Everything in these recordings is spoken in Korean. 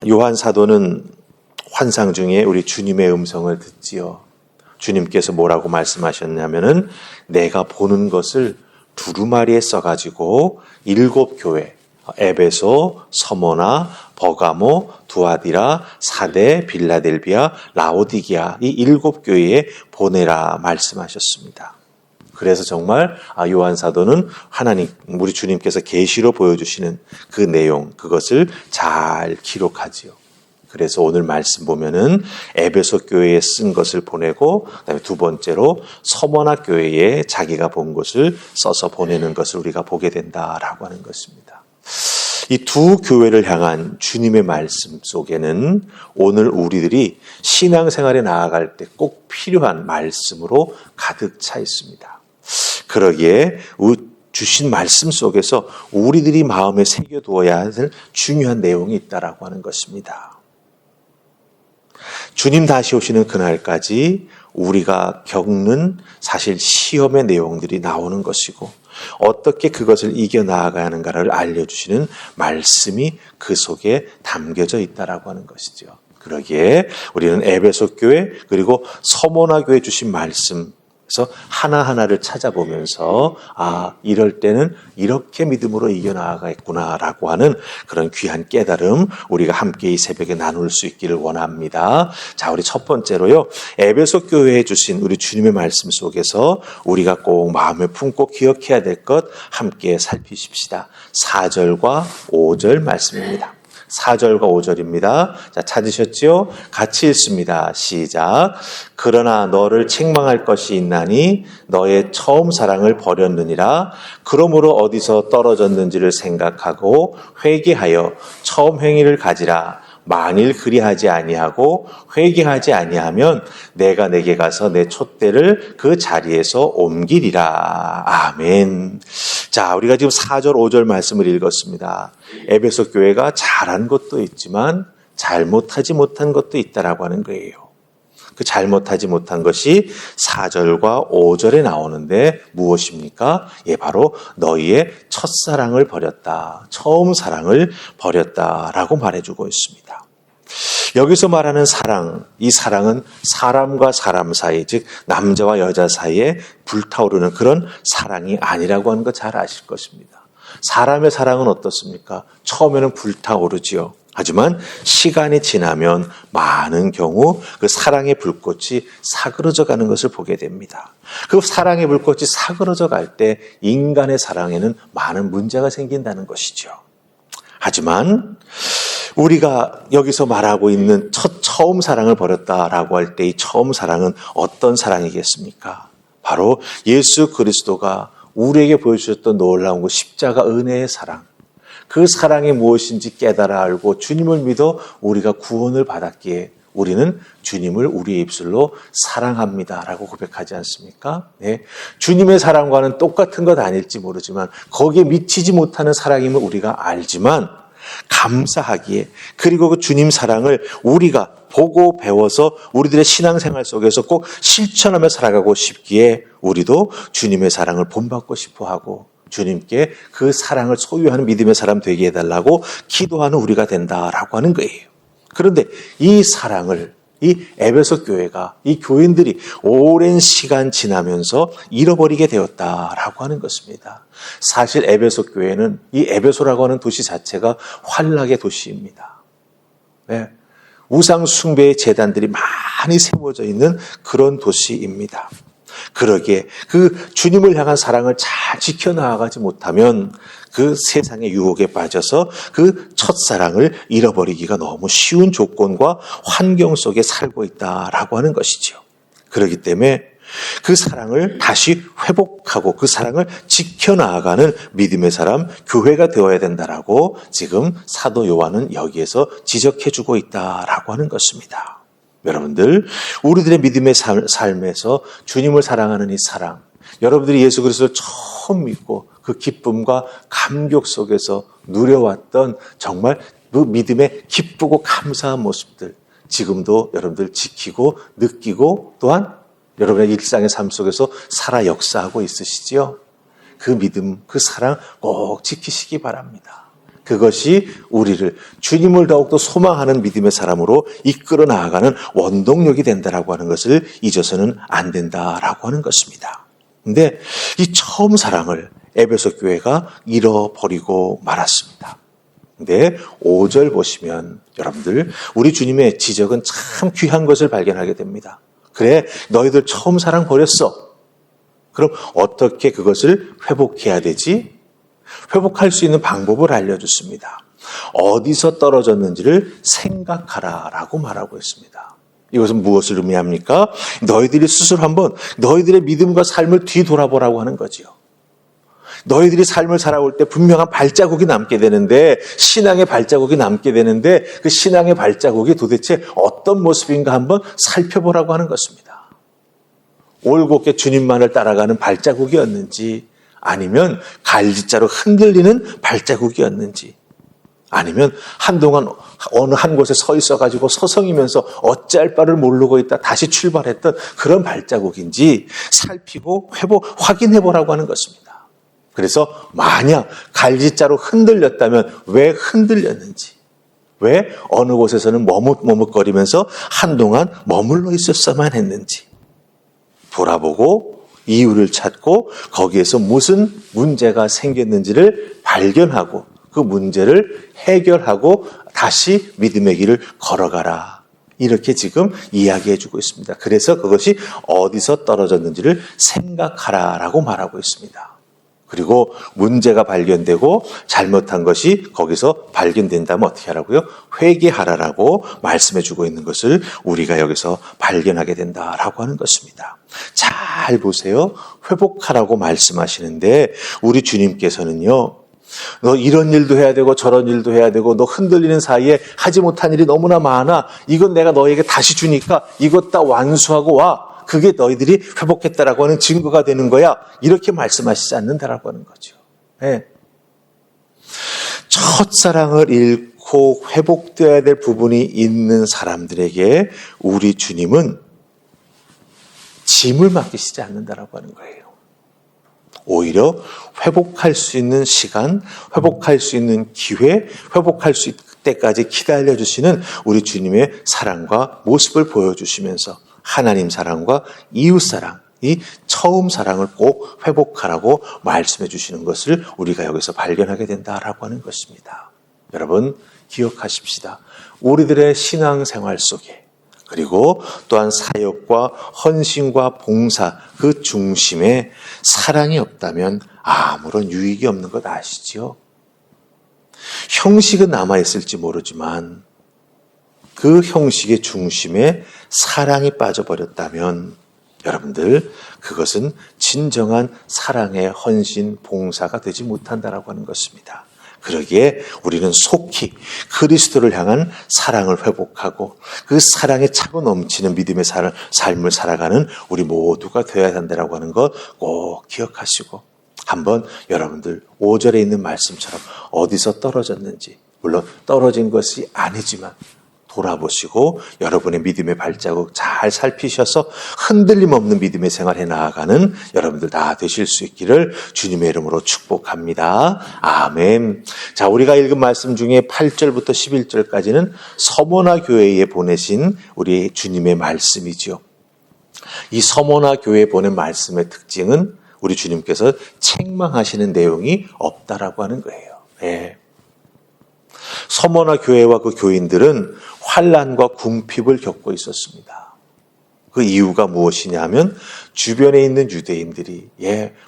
요한 사도는 환상 중에 우리 주님의 음성을 듣지요. 주님께서 뭐라고 말씀하셨냐면은 내가 보는 것을 두루마리에 써가지고 7 교회, 에베소, 서모나, 버가모, 두아디라, 사데, 빌라델비아, 라오디게아 이 7 교회에 보내라 말씀하셨습니다. 그래서 정말 요한 사도는 하나님, 우리 주님께서 계시로 보여주시는 그 내용, 그것을 잘 기록하지요. 그래서 오늘 말씀 보면은 에베소 교회에 쓴 것을 보내고, 그다음에 두 번째로 서머나 교회에 자기가 본 것을 써서 보내는 것을 우리가 보게 된다라고 하는 것입니다. 이 두 교회를 향한 주님의 말씀 속에는 오늘 우리들이 신앙생활에 나아갈 때 꼭 필요한 말씀으로 가득 차 있습니다. 그러기에 주신 말씀 속에서 우리들이 마음에 새겨두어야 할 중요한 내용이 있다라고 하는 것입니다. 주님 다시 오시는 그날까지 우리가 겪는 사실 시험의 내용들이 나오는 것이고 어떻게 그것을 이겨나가야 하는가를 알려주시는 말씀이 그 속에 담겨져 있다라고 하는 것이죠. 그러기에 우리는 에베소 교회 그리고 서모나 교회 주신 말씀 그래서 하나하나를 찾아보면서 이럴 때는 이렇게 믿음으로 이겨나가겠구나라고 하는 그런 귀한 깨달음 우리가 함께 이 새벽에 나눌 수 있기를 원합니다. 자, 우리 첫 번째로요. 에베소 교회에 주신 우리 주님의 말씀 속에서 우리가 꼭 마음에 품고 기억해야 될 것 함께 살피십시다. 4절과 5절 말씀입니다. 4절과 5절입니다. 자, 찾으셨죠? 같이 읽습니다. 시작. 그러나 너를 책망할 것이 있나니 너의 처음 사랑을 버렸느니라. 그러므로 어디서 떨어졌는지를 생각하고 회개하여 처음 행위를 가지라. 만일 그리하지 아니하고 회개하지 아니하면 내가 내게 가서 내 촛대를 그 자리에서 옮기리라. 아멘. 자, 우리가 지금 4절 5절 말씀을 읽었습니다. 에베소 교회가 잘한 것도 있지만 잘못하지 못한 것도 있다라고 하는 거예요. 그 잘못하지 못한 것이 4절과 5절에 나오는데 무엇입니까? 바로 너희의 첫사랑을 버렸다. 처음 사랑을 버렸다라고 말해주고 있습니다. 여기서 말하는 사랑, 이 사랑은 사람과 사람 사이, 즉 남자와 여자 사이에 불타오르는 그런 사랑이 아니라고 하는 거 잘 아실 것입니다. 사람의 사랑은 어떻습니까? 처음에는 불타오르지요. 하지만 시간이 지나면 많은 경우 그 사랑의 불꽃이 사그러져 가는 것을 보게 됩니다. 그 사랑의 불꽃이 사그러져 갈 때 인간의 사랑에는 많은 문제가 생긴다는 것이죠. 하지만 우리가 여기서 말하고 있는 처음 사랑을 버렸다라고 할 때 이 처음 사랑은 어떤 사랑이겠습니까? 바로 예수 그리스도가 우리에게 보여주셨던 놀라운 그 십자가 은혜의 사랑. 그 사랑이 무엇인지 깨달아 알고 주님을 믿어 우리가 구원을 받았기에 우리는 주님을 우리의 입술로 사랑합니다라고 고백하지 않습니까? 네. 주님의 사랑과는 똑같은 것 아닐지 모르지만 거기에 미치지 못하는 사랑임을 우리가 알지만 감사하기에 그리고 그 주님 사랑을 우리가 보고 배워서 우리들의 신앙생활 속에서 꼭 실천하며 살아가고 싶기에 우리도 주님의 사랑을 본받고 싶어하고 주님께 그 사랑을 소유하는 믿음의 사람 되게 해달라고 기도하는 우리가 된다라고 하는 거예요. 그런데 이 사랑을 이 에베소 교회가 이 교인들이 오랜 시간 지나면서 잃어버리게 되었다라고 하는 것입니다. 사실 에베소 교회는 이 에베소라고 하는 도시 자체가 환락의 도시입니다. 네. 우상 숭배의 제단들이 많이 세워져 있는 그런 도시입니다. 그러기에 그 주님을 향한 사랑을 잘 지켜나가지 못하면 그 세상의 유혹에 빠져서 그 첫사랑을 잃어버리기가 너무 쉬운 조건과 환경 속에 살고 있다라고 하는 것이죠. 그렇기 때문에 그 사랑을 다시 회복하고 그 사랑을 지켜나가는 믿음의 사람, 교회가 되어야 된다라고 지금 사도 요한은 여기에서 지적해주고 있다라고 하는 것입니다. 여러분들, 우리들의 믿음의 삶에서 주님을 사랑하는 이 사랑, 여러분들이 예수 그리스도를 처음 믿고 그 기쁨과 감격 속에서 누려왔던 정말 그 믿음의 기쁘고 감사한 모습들, 지금도 여러분들 지키고 느끼고 또한 여러분의 일상의 삶 속에서 살아 역사하고 있으시지요? 그 믿음, 그 사랑 꼭 지키시기 바랍니다. 그것이 우리를 주님을 더욱더 소망하는 믿음의 사람으로 이끌어 나아가는 원동력이 된다라고 하는 것을 잊어서는 안 된다라고 하는 것입니다. 근데 이 처음 사랑을 에베소 교회가 잃어버리고 말았습니다. 근데 5절 보시면 여러분들 우리 주님의 지적은 참 귀한 것을 발견하게 됩니다. 그래, 너희들 처음 사랑 버렸어. 그럼 어떻게 그것을 회복해야 되지? 회복할 수 있는 방법을 알려줬습니다. 어디서 떨어졌는지를 생각하라라고 말하고 있습니다. 이것은 무엇을 의미합니까? 너희들이 스스로 한번 너희들의 믿음과 삶을 뒤돌아보라고 하는 거지요. 너희들이 삶을 살아올 때 분명한 발자국이 남게 되는데, 신앙의 발자국이 남게 되는데 그 신앙의 발자국이 도대체 어떤 모습인가 한번 살펴보라고 하는 것입니다. 올곧게 주님만을 따라가는 발자국이었는지, 아니면 갈짓자로 흔들리는 발자국이었는지, 아니면 한동안 어느 한 곳에 서 있어가지고 서성이면서 어찌할 바를 모르고 있다 다시 출발했던 그런 발자국인지 살피고 확인해보라고 하는 것입니다. 그래서 만약 갈짓자로 흔들렸다면 왜 흔들렸는지, 왜 어느 곳에서는 머뭇머뭇거리면서 한동안 머물러 있었어만 했는지 돌아보고 이유를 찾고 거기에서 무슨 문제가 생겼는지를 발견하고 그 문제를 해결하고 다시 믿음의 길을 걸어가라. 이렇게 지금 이야기해주고 있습니다. 그래서 그것이 어디서 떨어졌는지를 생각하라라고 말하고 있습니다. 그리고 문제가 발견되고 잘못한 것이 거기서 발견된다면 어떻게 하라고요? 회개하라라고 말씀해주고 있는 것을 우리가 여기서 발견하게 된다라고 하는 것입니다. 잘 보세요. 회복하라고 말씀하시는데 우리 주님께서는요, 너 이런 일도 해야 되고 저런 일도 해야 되고 너 흔들리는 사이에 하지 못한 일이 너무나 많아. 이건 내가 너에게 다시 주니까 이것 다 완수하고 와. 그게 너희들이 회복했다라고 하는 증거가 되는 거야. 이렇게 말씀하시지 않는다라고 하는 거죠. 네. 첫사랑을 잃고 회복되어야 될 부분이 있는 사람들에게 우리 주님은 짐을 맡기시지 않는다라고 하는 거예요. 오히려 회복할 수 있는 시간, 회복할 수 있는 기회, 회복할 수 있을 때까지 기다려주시는 우리 주님의 사랑과 모습을 보여주시면서 하나님 사랑과 이웃 사랑, 이 처음 사랑을 꼭 회복하라고 말씀해 주시는 것을 우리가 여기서 발견하게 된다라고 하는 것입니다. 여러분 기억하십시다. 우리들의 신앙생활 속에, 그리고 또한 사역과 헌신과 봉사 그 중심에 사랑이 없다면 아무런 유익이 없는 것 아시죠? 형식은 남아있을지 모르지만 그 형식의 중심에 사랑이 빠져버렸다면 여러분들 그것은 진정한 사랑의 헌신, 봉사가 되지 못한다라고 하는 것입니다. 그러기에 우리는 속히 그리스도를 향한 사랑을 회복하고 그 사랑에 차고 넘치는 믿음의 삶을 살아가는 우리 모두가 되어야 한다라고 하는 것 꼭 기억하시고 한번 여러분들 5절에 있는 말씀처럼 어디서 떨어졌는지, 물론 떨어진 것이 아니지만 돌아보시고 여러분의 믿음의 발자국 잘 살피셔서 흔들림 없는 믿음의 생활에 나아가는 여러분들 다 되실 수 있기를 주님의 이름으로 축복합니다. 아멘. 자, 우리가 읽은 말씀 중에 8절부터 11절까지는 서모나 교회에 보내신 우리 주님의 말씀이죠. 이 서모나 교회에 보낸 말씀의 특징은 우리 주님께서 책망하시는 내용이 없다라고 하는 거예요. 네. 서모나 교회와 그 교인들은 환난과 궁핍을 겪고 있었습니다. 그 이유가 무엇이냐 하면 주변에 있는 유대인들이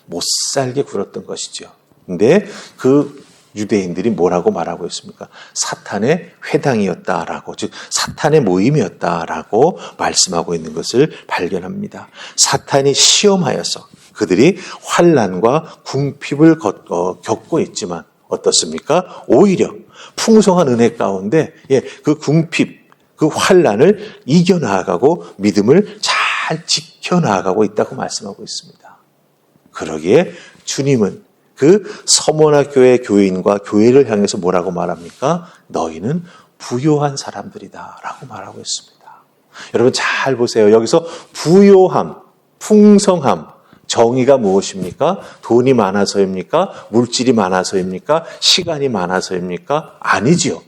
못 살게 굴었던 것이죠. 근데 그 유대인들이 뭐라고 말하고 있습니까? 사탄의 회당이었다라고, 즉 사탄의 모임이었다라고 말씀하고 있는 것을 발견합니다. 사탄이 시험하여서 그들이 환난과 궁핍을 겪고 있지만 어떻습니까? 오히려 풍성한 은혜 가운데 그 궁핍, 그 환난을 이겨나가고 믿음을 잘 지켜나가고 있다고 말씀하고 있습니다. 그러기에 주님은 그 서모나 교회 교인과 교회를 향해서 뭐라고 말합니까? 너희는 부요한 사람들이다 라고 말하고 있습니다. 여러분 잘 보세요. 여기서 부요함, 풍성함, 정의가 무엇입니까? 돈이 많아서입니까? 물질이 많아서입니까? 시간이 많아서입니까? 아니지요.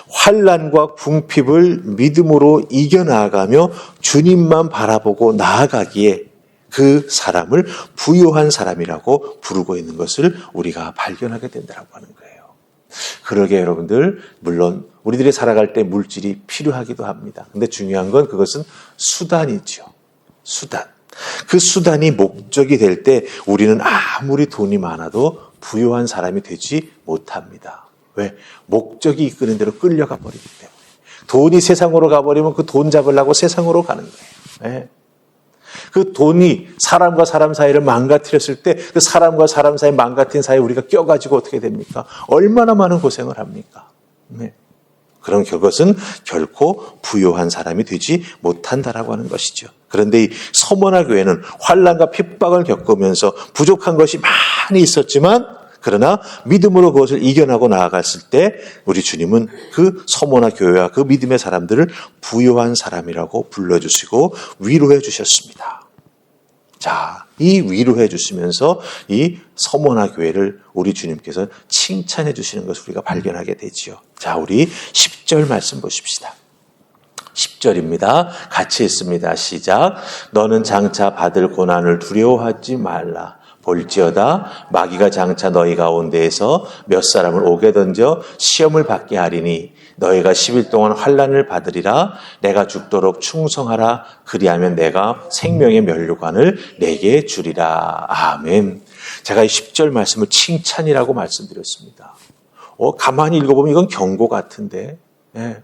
환난과 궁핍을 믿음으로 이겨나가며 주님만 바라보고 나아가기에 그 사람을 부요한 사람이라고 부르고 있는 것을 우리가 발견하게 된다고 하는 거예요. 그러게 여러분들, 물론 우리들이 살아갈 때 물질이 필요하기도 합니다. 근데 중요한 건 그것은 수단이죠. 수단. 그 수단이 목적이 될 때 우리는 아무리 돈이 많아도 부요한 사람이 되지 못합니다. 왜? 목적이 이끄는 대로 끌려가 버리기 때문에. 돈이 세상으로 가버리면 그 돈 잡으려고 세상으로 가는 거예요. 네. 그 돈이 사람과 사람 사이를 망가뜨렸을 때 그 사람과 사람 사이 망가뜨린 사이에 우리가 껴가지고 어떻게 됩니까? 얼마나 많은 고생을 합니까? 네. 그런 그것은 결코 부요한 사람이 되지 못한다라고 하는 것이죠. 그런데 이 서머나 교회는 환난과 핍박을 겪으면서 부족한 것이 많이 있었지만 그러나 믿음으로 그것을 이겨나고 나아갔을 때 우리 주님은 그 서머나 교회와 그 믿음의 사람들을 부요한 사람이라고 불러주시고 위로해 주셨습니다. 자, 이 위로해 주시면서 이 서머나 교회를 우리 주님께서 칭찬해 주시는 것을 우리가 발견하게 되지요. 자, 우리 10절 말씀 보십시다. 10절입니다. 같이 읽습니다. 시작. 너는 장차 받을 고난을 두려워하지 말라. 볼지어다 마귀가 장차 너희 가운데에서 몇 사람을 오게 던져 시험을 받게 하리니 너희가 10일 동안 환난을 받으리라. 내가 죽도록 충성하라. 그리하면 내가 생명의 면류관을 내게 주리라. 아멘. 제가 이 10절 말씀을 칭찬이라고 말씀드렸습니다. 가만히 읽어보면 이건 경고 같은데. 예.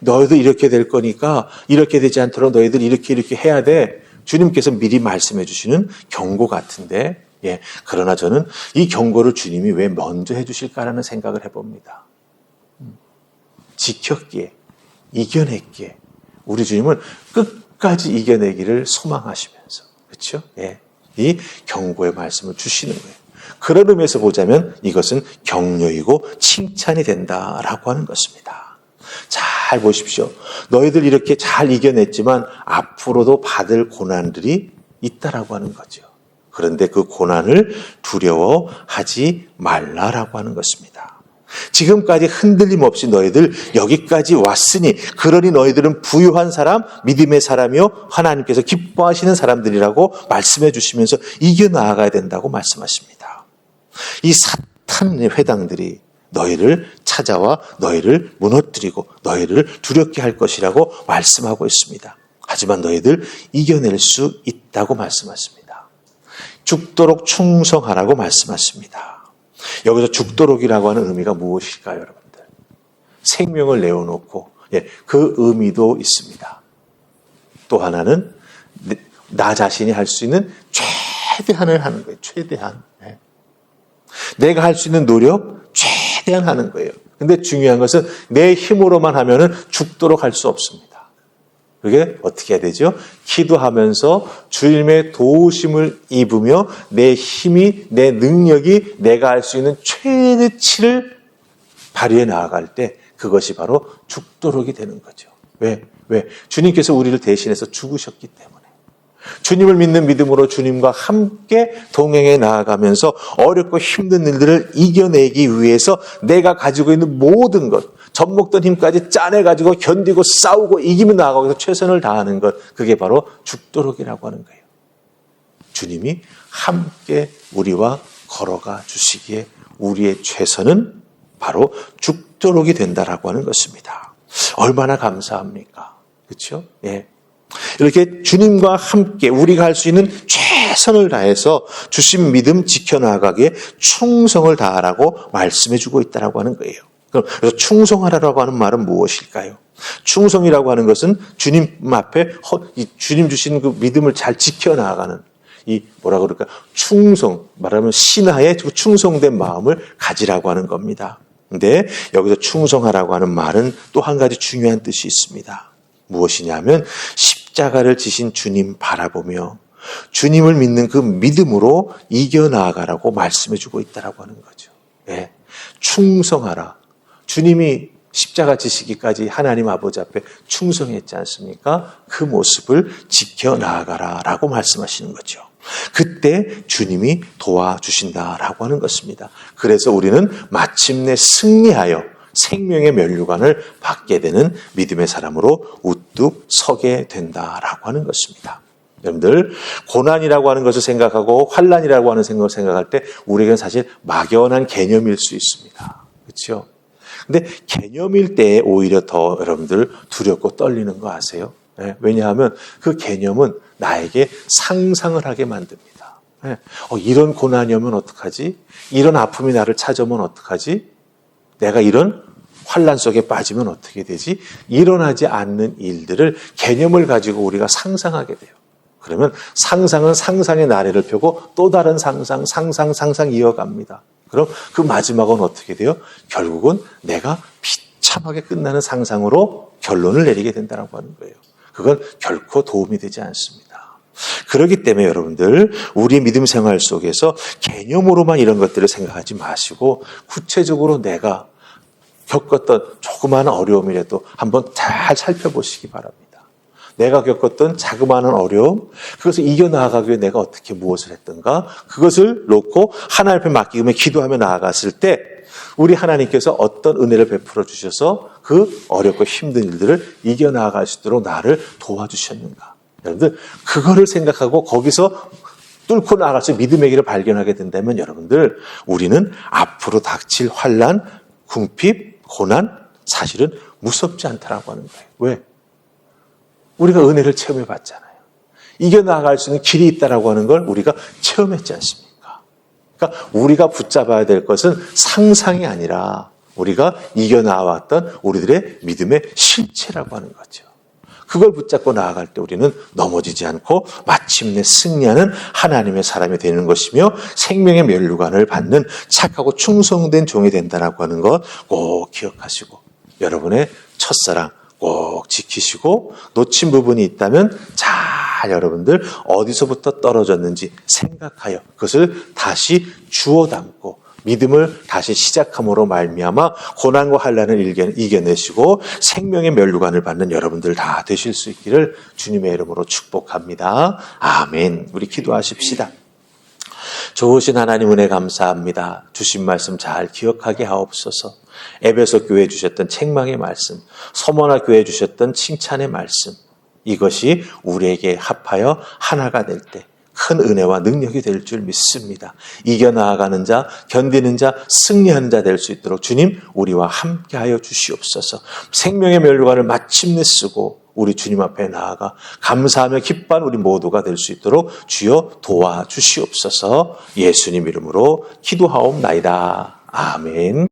너희도 이렇게 될 거니까 이렇게 되지 않도록 너희들 이렇게 해야 돼. 주님께서 미리 말씀해 주시는 경고 같은데. 예. 그러나 저는 이 경고를 주님이 왜 먼저 해 주실까라는 생각을 해봅니다. 지켰기에, 이겨냈기에 우리 주님은 끝까지 이겨내기를 소망하시면서, 그렇죠? 예, 이 경고의 말씀을 주시는 거예요. 그런 의미에서 보자면 이것은 격려이고 칭찬이 된다라고 하는 것입니다. 잘 보십시오. 너희들 이렇게 잘 이겨냈지만 앞으로도 받을 고난들이 있다라고 하는 거죠. 그런데 그 고난을 두려워하지 말라라고 하는 것입니다. 지금까지 흔들림 없이 너희들 여기까지 왔으니 그러니 너희들은 부유한 사람, 믿음의 사람이요 하나님께서 기뻐하시는 사람들이라고 말씀해 주시면서 이겨나가야 된다고 말씀하십니다. 이 사탄의 회당들이 너희를 찾아와 너희를 무너뜨리고 너희를 두렵게 할 것이라고 말씀하고 있습니다. 하지만 너희들 이겨낼 수 있다고 말씀하십니다. 죽도록 충성하라고 말씀하십니다. 여기서 죽도록이라고 하는 의미가 무엇일까요, 여러분들? 생명을 내어놓고, 예, 그 의미도 있습니다. 또 하나는 나 자신이 할 수 있는 최대한을 하는 거예요. 최대한. 예. 내가 할 수 있는 노력 최대한 하는 거예요. 근데 중요한 것은 내 힘으로만 하면은 죽도록 할 수 없습니다. 그게 어떻게 해야 되죠? 기도하면서 주님의 도우심을 입으며 내 힘이, 내 능력이 내가 할 수 있는 최대치를 발휘해 나아갈 때 그것이 바로 죽도록이 되는 거죠. 왜? 주님께서 우리를 대신해서 죽으셨기 때문에. 주님을 믿는 믿음으로 주님과 함께 동행해 나아가면서 어렵고 힘든 일들을 이겨내기 위해서 내가 가지고 있는 모든 것, 젖먹던 힘까지 짜내가지고 견디고 싸우고 이기며 나아가고 해서 최선을 다하는 것, 그게 바로 죽도록이라고 하는 거예요. 주님이 함께 우리와 걸어가 주시기에 우리의 최선은 바로 죽도록이 된다라고 하는 것입니다. 얼마나 감사합니까? 그렇죠? 예. 이렇게 주님과 함께 우리가 할 수 있는 최선을 다해서 주신 믿음 지켜나가기에 충성을 다하라고 말씀해 주고 있다라고 하는 거예요. 그래서 충성하라고 하는 말은 무엇일까요? 충성이라고 하는 것은 주님 앞에 주님 주신 그 믿음을 잘 지켜나가는 이 뭐라 그럴까? 충성, 말하면 신하의 충성된 마음을 가지라고 하는 겁니다. 근데 여기서 충성하라고 하는 말은 또 한 가지 중요한 뜻이 있습니다. 무엇이냐면 십자가를 지신 주님 바라보며 주님을 믿는 그 믿음으로 이겨나가라고 말씀해 주고 있다라고 하는 거죠. 네. 충성하라. 주님이 십자가 지시기까지 하나님 아버지 앞에 충성했지 않습니까? 그 모습을 지켜나가라라고 말씀하시는 거죠. 그때 주님이 도와주신다라고 하는 것입니다. 그래서 우리는 마침내 승리하여 생명의 면류관을 받게 되는 믿음의 사람으로 우뚝 서게 된다라고 하는 것입니다. 여러분들, 고난이라고 하는 것을 생각하고 환난이라고 하는 생각을 생각할 때 우리에게는 사실 막연한 개념일 수 있습니다. 그렇죠? 근데 개념일 때 오히려 더 여러분들 두렵고 떨리는 거 아세요? 네, 왜냐하면 그 개념은 나에게 상상을 하게 만듭니다. 네, 이런 고난이 오면 어떡하지? 이런 아픔이 나를 찾아오면 어떡하지? 내가 이런 환난 속에 빠지면 어떻게 되지? 일어나지 않는 일들을 개념을 가지고 우리가 상상하게 돼요. 그러면 상상은 상상의 나래를 펴고 또 다른 상상 이어갑니다. 그럼 그 마지막은 어떻게 돼요? 결국은 내가 비참하게 끝나는 상상으로 결론을 내리게 된다고 하는 거예요. 그건 결코 도움이 되지 않습니다. 그렇기 때문에 여러분들, 우리 믿음 생활 속에서 개념으로만 이런 것들을 생각하지 마시고 구체적으로 내가 겪었던 조그마한 어려움이라도 한번 잘 살펴보시기 바랍니다. 내가 겪었던 자그마한 어려움, 그것을 이겨나가기 위해 내가 어떻게 무엇을 했던가, 그것을 놓고 하나님 앞에 맡기며 기도하며 나아갔을 때 우리 하나님께서 어떤 은혜를 베풀어 주셔서 그 어렵고 힘든 일들을 이겨나갈 수 있도록 나를 도와주셨는가. 여러분들, 그거를 생각하고 거기서 뚫고 나아갈 수 있는 믿음의 길을 발견하게 된다면 여러분들, 우리는 앞으로 닥칠 환난, 궁핍, 고난, 사실은 무섭지 않다라고 하는 거예요. 왜? 우리가 은혜를 체험해 봤잖아요. 이겨나갈 수 있는 길이 있다라고 하는 걸 우리가 체험했지 않습니까? 그러니까 우리가 붙잡아야 될 것은 상상이 아니라 우리가 이겨나왔던 우리들의 믿음의 실체라고 하는 거죠. 그걸 붙잡고 나아갈 때 우리는 넘어지지 않고 마침내 승리하는 하나님의 사람이 되는 것이며 생명의 면류관을 받는 착하고 충성된 종이 된다라고 하는 것 꼭 기억하시고 여러분의 첫사랑 꼭 지키시고 놓친 부분이 있다면 잘 여러분들 어디서부터 떨어졌는지 생각하여 그것을 다시 주워 담고 믿음을 다시 시작함으로 말미암아 고난과 환난을 이겨내시고 생명의 면류관을 받는 여러분들 다 되실 수 있기를 주님의 이름으로 축복합니다. 아멘. 우리 기도하십시다. 좋으신 하나님 은혜 감사합니다. 주신 말씀 잘 기억하게 하옵소서. 에베소 교회에 주셨던 책망의 말씀, 서머나 교회에 주셨던 칭찬의 말씀, 이것이 우리에게 합하여 하나가 될 때 큰 은혜와 능력이 될 줄 믿습니다. 이겨나가는 자, 견디는 자, 승리하는 자 될 수 있도록 주님 우리와 함께하여 주시옵소서. 생명의 면류관을 마침내 쓰고 우리 주님 앞에 나아가 감사하며 기뻐하는 우리 모두가 될 수 있도록 주여 도와주시옵소서. 예수님 이름으로 기도하옵나이다. 아멘.